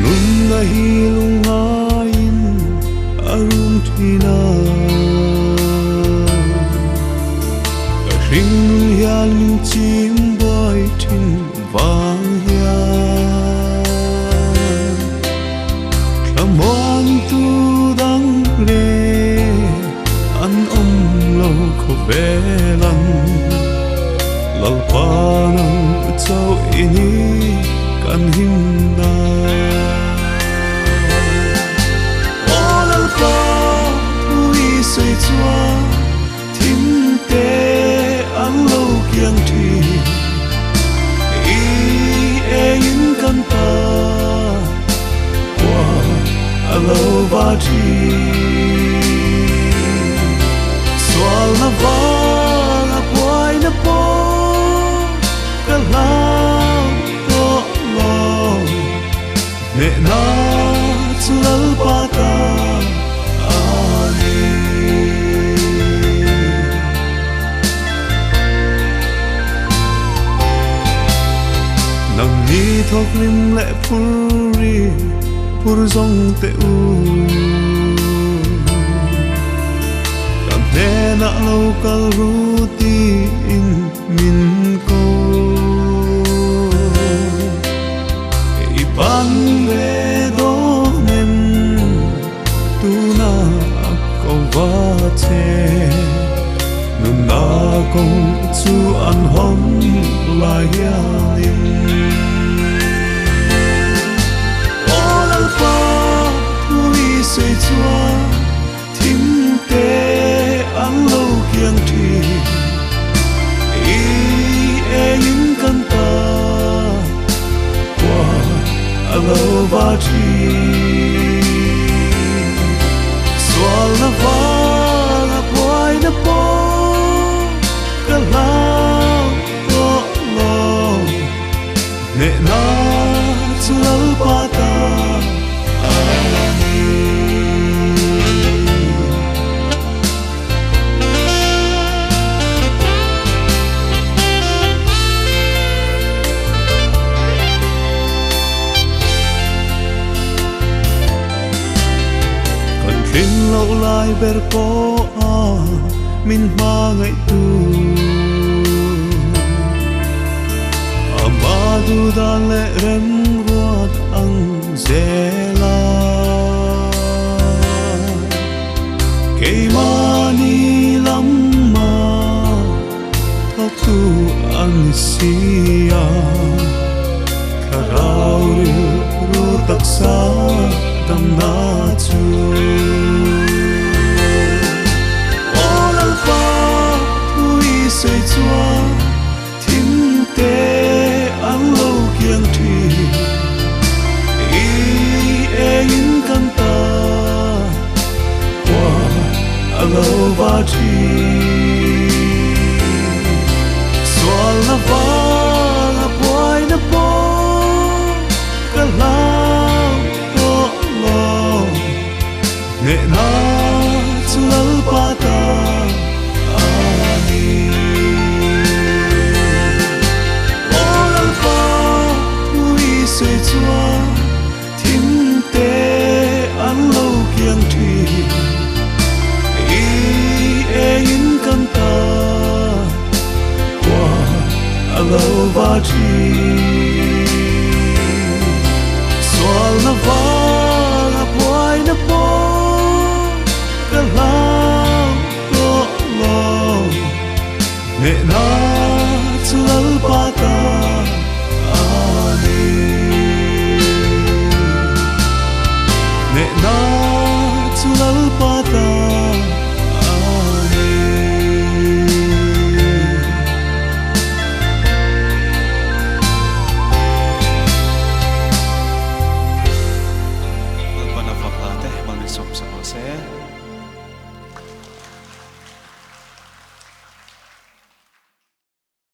nun na hilungain arum thina ring hian chim boy thin vang hian thamon tu dang le an om lo kho velan lalpa nang chau ini kan Hnehna o lalpa thui soi chua thim te ang lo kiang thi i e in kan ta wa alo va thi swal na va la boy na po ka lao to lo Hnehna chu lalpa ta ani nang ni thok lim le phuri phur zong te u kan Hnehna lo kal ru ti in min ko i ban ve do nem tu na ko va che nun na kong chu an hom la hianin o lalpa thui soi chua thim te ang lo kiang thi i e in kan ta wa alo va thi swal na va la boy na po ka lao to lo Hnehna chu lalpa ta ani kan thin lo lai ber po a min ma ngai tu amadu da le rem ruat ang zela kei mani lamma thok tu an sia kharau ru taksa tam na chu o lalpa thui soi chua thim te ang lo kiang thi i e in kan ta wa alo va thi swal na va la boy na po ka lao to lo Hnehna chu lalpa ta ani o lalpa thui soi chua thim te ang lo kiang thi i e in kan ta wa alo va thi swal na va la boy na po ka lao to lo Hnehna